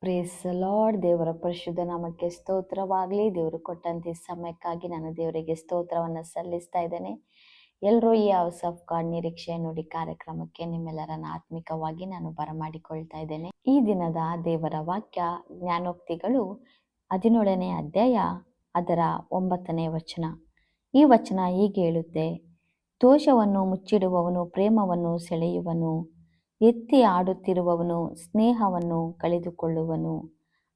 Praise lord. ದೇವರ ಪರಿಶುದ್ಧ ನಾಮಕ್ಕೆ ಸ್ತೋತ್ರವಾಗಲಿ. ದೇವರು ಕೊಟ್ಟಂತೆ ಸಮಯಕ್ಕಾಗಿ ನಾನು ದೇವರಿಗೆ ಸ್ತೋತ್ರವನ್ನು ಸಲ್ಲಿಸ್ತಾ ಇದ್ದೇನೆ. ಎಲ್ಲರೂ ಈ ಹೌಸ್ ಆಫ್ ಗಾಡ್ ನಿರೀಕ್ಷೆ ನುಡಿ ಕಾರ್ಯಕ್ರಮಕ್ಕೆ ನಿಮ್ಮೆಲ್ಲರನ್ನ ಆತ್ಮಿಕವಾಗಿ ನಾನು ಬರಮಾಡಿಕೊಳ್ತಾ ಇದ್ದೇನೆ. ಈ ದಿನದ ದೇವರ ವಾಕ್ಯ ಜ್ಞಾನೋಕ್ತಿಗಳು 17ನೇ ಅಧ್ಯಾಯ ಅದರ 9ನೇ ವಚನ. ಈ ವಚನ ಹೀಗೆ ಹೇಳುತ್ತೆ: ದೋಷವನ್ನು ಮುಚ್ಚಿಡುವವನು ಪ್ರೇಮವನ್ನು ಸೆಳೆಯುವನು, ಎತ್ತಿ ಆಡುತ್ತಿರುವವನು ಸ್ನೇಹವನ್ನು ಕಳೆದುಕೊಳ್ಳುವನು.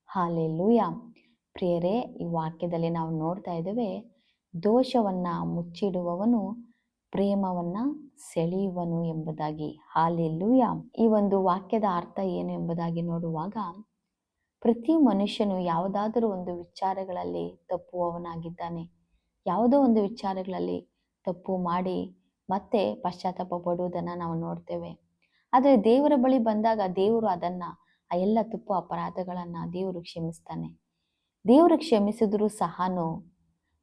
ಹಾಲೆಲೂಯ. ಪ್ರಿಯರೇ, ಈ ವಾಕ್ಯದಲ್ಲಿ ನಾವು ನೋಡ್ತಾ ಇದ್ದೇವೆ, ದೋಷವನ್ನ ಮುಚ್ಚಿಡುವವನು ಪ್ರೇಮವನ್ನ ಸೆಳೆಯುವನು ಎಂಬುದಾಗಿ. ಹಾಲೆಲೂಯ. ಈ ಒಂದು ವಾಕ್ಯದ ಅರ್ಥ ಏನು ಎಂಬುದಾಗಿ ನೋಡುವಾಗ, ಪ್ರತಿ ಮನುಷ್ಯನು ಯಾವುದಾದರೂ ಒಂದು ವಿಚಾರಗಳಲ್ಲಿ ತಪ್ಪುವವನಾಗಿದ್ದಾನೆ. ಯಾವುದೋ ಒಂದು ವಿಚಾರಗಳಲ್ಲಿ ತಪ್ಪು ಮಾಡಿ ಮತ್ತೆ ಪಶ್ಚಾತ್ತಾಪ ಪಡುವುದನ್ನು ನಾವು ನೋಡ್ತೇವೆ. ಆದರೆ ದೇವರ ಬಳಿ ಬಂದಾಗ ದೇವರು ಆ ಎಲ್ಲ ತಪ್ಪು ಅಪರಾಧಗಳನ್ನು ದೇವರು ಕ್ಷಮಿಸ್ತಾನೆ. ದೇವರು ಕ್ಷಮಿಸಿದರೂ ಸಹ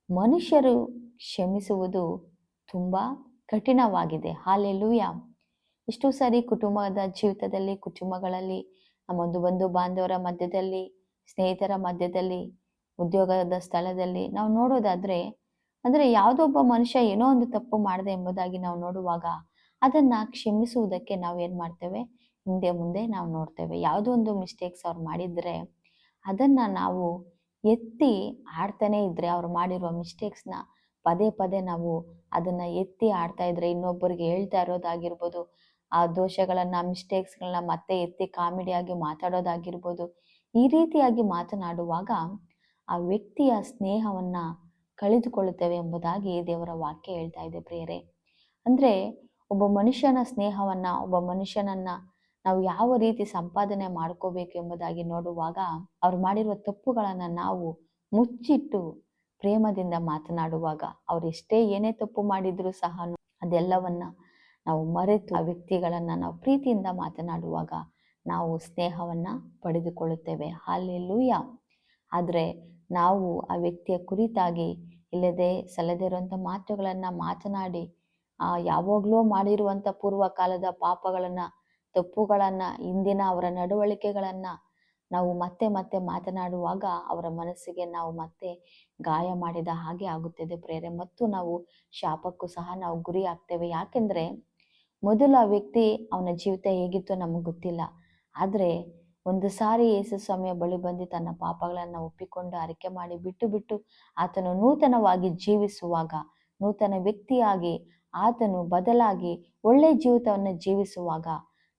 ಮನುಷ್ಯರು ಕ್ಷಮಿಸುವುದು ತುಂಬ ಕಠಿಣವಾಗಿದೆ. ಹಾಲೆಲೂಯ. ಎಷ್ಟೋ ಸಾರಿ ಕುಟುಂಬದ ಜೀವಿತದಲ್ಲಿ, ಕುಟುಂಬಗಳಲ್ಲಿ, ನಮ್ಮೊಂದು ಬಂಧು ಬಾಂಧವರ ಮಧ್ಯದಲ್ಲಿ, ಸ್ನೇಹಿತರ ಮಧ್ಯದಲ್ಲಿ, ಉದ್ಯೋಗದ ಸ್ಥಳದಲ್ಲಿ ನಾವು ನೋಡೋದಾದ್ರೆ, ಯಾವುದೋ ಒಬ್ಬ ಮನುಷ್ಯ ಏನೋ ಒಂದು ತಪ್ಪು ಮಾಡಿದೆ ಎಂಬುದಾಗಿ ನಾವು ನೋಡುವಾಗ ಅದನ್ನ ಕ್ಷಮಿಸುವುದಕ್ಕೆ ನಾವು ಏನು ಮಾಡ್ತೇವೆ, ಹಿಂದೆ ಮುಂದೆ ನಾವು ನೋಡ್ತೇವೆ. ಯಾವುದೋ ಒಂದು ಮಿಸ್ಟೇಕ್ಸ್ ಅವ್ರು ಮಾಡಿದ್ರೆ ಅದನ್ನ ನಾವು ಎತ್ತಿ ಆಡ್ತಾನೆ ಇದ್ರೆ, ಅವ್ರು ಮಾಡಿರುವ ಮಿಸ್ಟೇಕ್ಸ್ನ ಪದೇ ಪದೇ ನಾವು ಅದನ್ನ ಎತ್ತಿ ಆಡ್ತಾ ಇದ್ರೆ, ಇನ್ನೊಬ್ಬರಿಗೆ ಹೇಳ್ತಾ ಇರೋದಾಗಿರ್ಬೋದು, ಆ ದೋಷಗಳನ್ನ ಮಿಸ್ಟೇಕ್ಸ್ಗಳನ್ನ ಮತ್ತೆ ಎತ್ತಿ ಕಾಮಿಡಿಯಾಗಿ ಮಾತಾಡೋದಾಗಿರ್ಬೋದು, ಈ ರೀತಿಯಾಗಿ ಮಾತನಾಡುವಾಗ ಆ ವ್ಯಕ್ತಿಯ ಸ್ನೇಹವನ್ನ ಕಳೆದುಕೊಳ್ಳುತ್ತೇವೆ ಎಂಬುದಾಗಿ ದೇವರ ವಾಕ್ಯ ಹೇಳ್ತಾ ಇದೆ. ಪ್ರಿಯರೇ, ಅಂದ್ರೆ ಒಬ್ಬ ಮನುಷ್ಯನ ಸ್ನೇಹವನ್ನ, ಒಬ್ಬ ಮನುಷ್ಯನನ್ನ ನಾವು ಯಾವ ರೀತಿ ಸಂಪಾದನೆ ಮಾಡ್ಕೋಬೇಕು ಎಂಬುದಾಗಿ ನೋಡುವಾಗ, ಅವ್ರು ಮಾಡಿರುವ ತಪ್ಪುಗಳನ್ನ ನಾವು ಮುಚ್ಚಿಟ್ಟು ಪ್ರೇಮದಿಂದ ಮಾತನಾಡುವಾಗ, ಅವ್ರು ಎಷ್ಟೇ ಏನೇ ತಪ್ಪು ಮಾಡಿದ್ರು ಸಹ ಅದೆಲ್ಲವನ್ನ ನಾವು ಮರೆತು ಆ ವ್ಯಕ್ತಿಗಳನ್ನ ನಾವು ಪ್ರೀತಿಯಿಂದ ಮಾತನಾಡುವಾಗ ನಾವು ಸ್ನೇಹವನ್ನ ಪಡೆದುಕೊಳ್ಳುತ್ತೇವೆ. ಹಾಲೆಲೂಯ. ಆದ್ರೆ ನಾವು ಆ ವ್ಯಕ್ತಿಯ ಕುರಿತಾಗಿ ಇಲ್ಲದೆ ಸಲ್ಲದೇ ಇರುವಂತ ಮಾತುಗಳನ್ನ ಮಾತನಾಡಿ, ಯಾವಾಗ್ಲೂ ಮಾಡಿರುವಂತ ಪೂರ್ವ ಕಾಲದ ಪಾಪಗಳನ್ನ, ತಪ್ಪುಗಳನ್ನ, ಇಂದಿನ ಅವರ ನಡವಳಿಕೆಗಳನ್ನ ನಾವು ಮತ್ತೆ ಮತ್ತೆ ಮಾತನಾಡುವಾಗ ಅವರ ಮನಸ್ಸಿಗೆ ನಾವು ಮತ್ತೆ ಗಾಯ ಮಾಡಿದ ಹಾಗೆ ಆಗುತ್ತದೆ ಪ್ರೇರೆ. ಮತ್ತು ನಾವು ಶಾಪಕ್ಕೂ ಸಹ ನಾವು ಗುರಿ ಆಗ್ತೇವೆ. ಯಾಕೆಂದ್ರೆ ಮೊದಲು ಆ ವ್ಯಕ್ತಿ, ಅವನ ಜೀವಿತ ಹೇಗಿತ್ತು ನಮಗೆ ಗೊತ್ತಿಲ್ಲ. ಆದ್ರೆ ಒಂದು ಸಾರಿ ಯೇಸು ಸ್ವಾಮಿಯ ಬಳಿ ಬಂದು ತನ್ನ ಪಾಪಗಳನ್ನ ಒಪ್ಪಿಕೊಂಡು ಅರಿಕೆ ಮಾಡಿ ಬಿಟ್ಟು ಆತನು ನೂತನವಾಗಿ ಜೀವಿಸುವಾಗ, ನೂತನ ವ್ಯಕ್ತಿಯಾಗಿ ಆತನು ಬದಲಾಗಿ ಒಳ್ಳೆ ಜೀವಿತವನ್ನು ಜೀವಿಸುವಾಗ,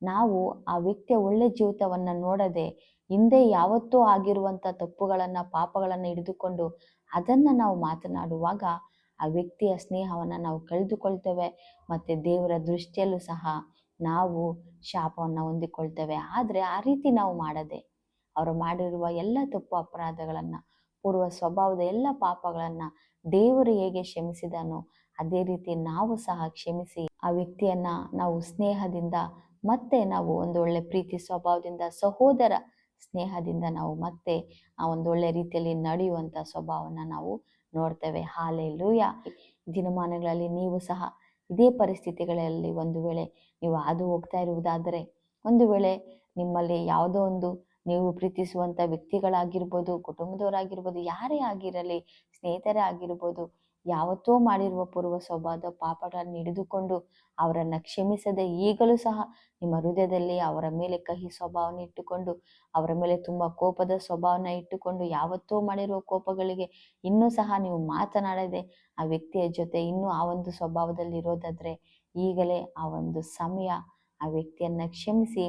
ನಾವು ಆ ವ್ಯಕ್ತಿಯ ಒಳ್ಳೆ ಜೀವಿತವನ್ನ ನೋಡದೆ ಹಿಂದೆ ಯಾವತ್ತೂ ಆಗಿರುವಂತ ತಪ್ಪುಗಳನ್ನ, ಪಾಪಗಳನ್ನ ಹಿಡಿದುಕೊಂಡು ಅದನ್ನ ನಾವು ಮಾತನಾಡುವಾಗ ಆ ವ್ಯಕ್ತಿಯ ಸ್ನೇಹವನ್ನ ನಾವು ಕಳೆದುಕೊಳ್ತೇವೆ. ಮತ್ತೆ ದೇವರ ದೃಷ್ಟಿಯಲ್ಲೂ ಸಹ ನಾವು ಶಾಪವನ್ನ ಹೊಂದಿಕೊಳ್ತೇವೆ. ಆದ್ರೆ ಆ ರೀತಿ ನಾವು ಮಾಡದೆ, ಅವರು ಮಾಡಿರುವ ಎಲ್ಲ ತಪ್ಪು ಅಪರಾಧಗಳನ್ನ, ಪೂರ್ವ ಸ್ವಭಾವದ ಎಲ್ಲ ಪಾಪಗಳನ್ನ ದೇವರು ಹೇಗೆ ಕ್ಷಮಿಸಿದನೋ ಅದೇ ರೀತಿ ನಾವು ಸಹ ಕ್ಷಮಿಸಿ ಆ ವ್ಯಕ್ತಿಯನ್ನ ನಾವು ಸ್ನೇಹದಿಂದ ಮತ್ತೆ ನಾವು ಒಂದು ಒಳ್ಳೆ ಪ್ರೀತಿ ಸ್ವಭಾವದಿಂದ, ಸಹೋದರ ಸ್ನೇಹದಿಂದ ನಾವು ಮತ್ತೆ ಆ ಒಂದು ಒಳ್ಳೆ ರೀತಿಯಲ್ಲಿ ನಡೆಯುವಂತ ಸ್ವಭಾವನ ನಾವು ನೋಡ್ತೇವೆ. ಹಾಲೆಲೂಯ. ದಿನಮಾನಗಳಲ್ಲಿ ನೀವು ಸಹ ಇದೇ ಪರಿಸ್ಥಿತಿಗಳಲ್ಲಿ ಒಂದು ವೇಳೆ ನೀವು ಹಾದು ಹೋಗ್ತಾ ಇರುವುದಾದರೆ, ಒಂದು ವೇಳೆ ನಿಮ್ಮಲ್ಲಿ ಯಾವುದೋ ಒಂದು ನೀವು ಪ್ರೀತಿಸುವಂತ ವ್ಯಕ್ತಿಗಳಾಗಿರ್ಬೋದು, ಕುಟುಂಬದವರಾಗಿರ್ಬೋದು, ಯಾರೇ ಆಗಿರಲಿ, ಸ್ನೇಹಿತರೇ ಆಗಿರ್ಬೋದು, ಯಾವತ್ತೋ ಮಾಡಿರುವ ಪೂರ್ವ ಸ್ವಭಾವದ ಪಾಪಗಳನ್ನು ಹಿಡಿದುಕೊಂಡು ಅವರನ್ನ ಕ್ಷಮಿಸದೆ ಈಗಲೂ ಸಹ ನಿಮ್ಮ ಹೃದಯದಲ್ಲಿ ಅವರ ಮೇಲೆ ಕಹಿ ಸ್ವಭಾವನ ಇಟ್ಟುಕೊಂಡು, ಅವರ ಮೇಲೆ ತುಂಬಾ ಕೋಪದ ಸ್ವಭಾವನ ಇಟ್ಟುಕೊಂಡು, ಯಾವತ್ತೋ ಮಾಡಿರುವ ಕೋಪಗಳಿಗೆ ಇನ್ನೂ ಸಹ ನೀವು ಮಾತನಾಡದೆ ಆ ವ್ಯಕ್ತಿಯ ಜೊತೆ ಇನ್ನೂ ಆ ಒಂದು ಸ್ವಭಾವದಲ್ಲಿ ಇರೋದಾದ್ರೆ, ಈಗಲೇ ಆ ಒಂದು ಸಮಯ ಆ ವ್ಯಕ್ತಿಯನ್ನ ಕ್ಷಮಿಸಿ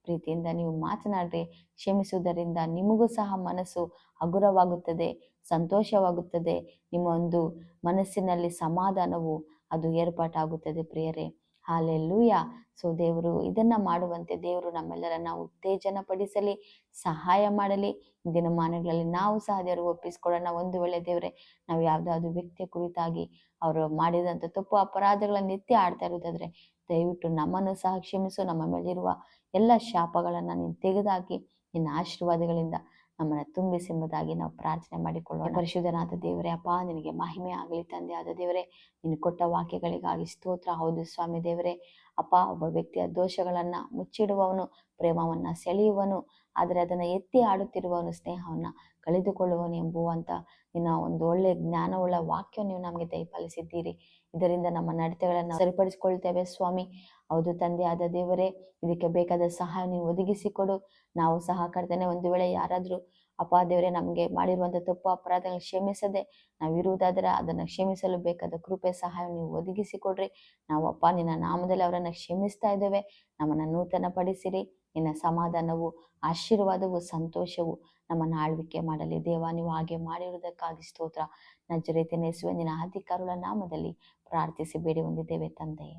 ಪ್ರೀತಿಯಿಂದ ನೀವು ಮಾತನಾಡ್ರಿ. ಕ್ಷಮಿಸುವುದರಿಂದ ನಿಮಗೂ ಸಹ ಮನಸ್ಸು ಹಗುರವಾಗುತ್ತದೆ, ಸಂತೋಷವಾಗುತ್ತದೆ. ನಿಮ್ಮ ಒಂದು ಮನಸ್ಸಿನಲ್ಲಿ ಸಮಾಧಾನವು ಅದು ಏರ್ಪಾಟಾಗುತ್ತದೆ ಪ್ರಿಯರೇ. ಹಾಲೆಲೂಯ. ಸೊ ದೇವರು ಇದನ್ನ ಮಾಡುವಂತೆ ದೇವರು ನಮ್ಮೆಲ್ಲರನ್ನ ಉತ್ತೇಜನ ಪಡಿಸಲಿ, ಸಹಾಯ ಮಾಡಲಿ. ದಿನಮಾನಗಳಲ್ಲಿ ನಾವು ಸಹ ದೇವರು ಒಪ್ಪಿಸ್ಕೊಳ್ಳೋಣ. ಒಂದು ವೇಳೆ ದೇವರೇ, ನಾವು ಯಾವುದಾದ್ರು ವ್ಯಕ್ತಿಯ ಕುರಿತಾಗಿ ಅವರು ಮಾಡಿದಂಥ ತಪ್ಪು ಅಪರಾಧಗಳನ್ನ ಎತ್ತಿ ಆಡ್ತಾ ಇರೋದಾದ್ರೆ, ದಯವಿಟ್ಟು ನಮ್ಮನ್ನು ಸಹ ಕ್ಷಮಿಸು. ನಮ್ಮ ಮೇಲಿರುವ ಎಲ್ಲ ಶಾಪಗಳನ್ನ ನೀನು ತೆಗೆದುಹಾಕಿ ನಿನ್ನ ಆಶೀರ್ವಾದಗಳಿಂದ ನಮ್ಮನ್ನು ತುಂಬಿಸೆಂಬುದಾಗಿ ನಾವು ಪ್ರಾರ್ಥನೆ ಮಾಡಿಕೊಳ್ಳೋಣ. ಪರಿಶುದ್ಧನಾದ ದೇವರೇ, ಅಪ್ಪ ನಿನಗೆ ಮಹಿಮೆ ಆಗಲಿ. ತಂದೆ ಆದ ದೇವರೇ, ನೀನು ಕೊಟ್ಟ ವಾಕ್ಯಗಳಿಗಾಗಿ ಸ್ತೋತ್ರ. ಹೌದು ಸ್ವಾಮಿ ದೇವರೇ, ಅಪ್ಪ ಒಬ್ಬ ವ್ಯಕ್ತಿಯ ದೋಷಗಳನ್ನು ಮುಚ್ಚಿಡುವವನು, ಪ್ರೇಮವನ್ನು ಸೆಳೆಯುವನು, ಆದರೆ ಅದನ್ನು ಎತ್ತಿ ಆಡುತ್ತಿರುವವನು ಸ್ನೇಹವನ್ನು ಕಳೆದುಕೊಳ್ಳುವನು ಎಂಬುವಂಥ ನಿನ್ನ ಒಂದು ಒಳ್ಳೆಯ ಜ್ಞಾನವುಳ್ಳ ವಾಕ್ಯ ನೀವು ನಮಗೆ ದಯಪಾಲಿಸಿದ್ದೀರಿ. ಇದರಿಂದ ನಮ್ಮ ನಡತೆಗಳನ್ನು ಸರಿಪಡಿಸಿಕೊಳ್ತೇವೆ ಸ್ವಾಮಿ. ಹೌದು ತಂದೆ ಆದ ದೇವರೇ, ಇದಕ್ಕೆ ಬೇಕಾದ ಸಹಾಯ ನೀವು ಒದಗಿಸಿಕೊಡು. ನಾವು ಸಹ ಕರ್ತನೆ, ಒಂದು ವೇಳೆ ಯಾರಾದರೂ ಅಪ್ಪ ದೇವರೇ ನಮಗೆ ಮಾಡಿರುವಂಥ ತಪ್ಪು ಅಪರಾಧಗಳನ್ನ ಕ್ಷಮಿಸದೆ ನಾವು ಇರುವುದಾದರೆ ಅದನ್ನು ಕ್ಷಮಿಸಲು ಬೇಕಾದ ಕೃಪೆ ಸಹಾಯ ನೀವು ಒದಗಿಸಿಕೊಡ್ರಿ. ನಾವು ಅಪ್ಪ ನಿನ್ನ ನಾಮದಲ್ಲಿ ಅವರನ್ನು ಕ್ಷಮಿಸ್ತಾ ಇದ್ದೇವೆ. ನಮ್ಮನ್ನು ನೂತನ ಪಡಿಸಿರಿ. ನಿನ್ನ ಸಮಾಧಾನವು, ಆಶೀರ್ವಾದವು, ಸಂತೋಷವು ನಮ್ಮನ್ನು ಆಳ್ವಿಕೆ ಮಾಡಲಿ. ದೇವ, ನೀವು ಹಾಗೆ ಮಾಡಿರುವುದಕ್ಕಾಗಿ ಸ್ತೋತ್ರ. ನಜರೇತಿನ ಯೇಸುವೆ ನಿನ್ನ ಅಧಿಕಾರಗಳ ನಾಮದಲ್ಲಿ ಪ್ರಾರ್ಥಿಸಿ ಬೇಡಿ ಹೊಂದಿದ್ದೇವೆ ತಂದೆಯೇ,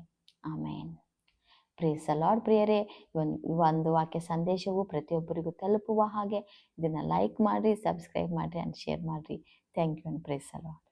ಆಮೇನ್. Praise the lord. ಪ್ರಿಯರೇ, ಒಂದು ವಾಕ್ಯ ಸಂದೇಶವು ಪ್ರತಿಯೊಬ್ಬರಿಗೂ ತಲುಪುವ ಹಾಗೆ ಇದನ್ನು ಲೈಕ್ ಮಾಡಿರಿ, ಸಬ್ಸ್ಕ್ರೈಬ್ ಮಾಡಿರಿ ಆ್ಯಂಡ್ ಶೇರ್ ಮಾಡಿರಿ. Thank you and praise the lord.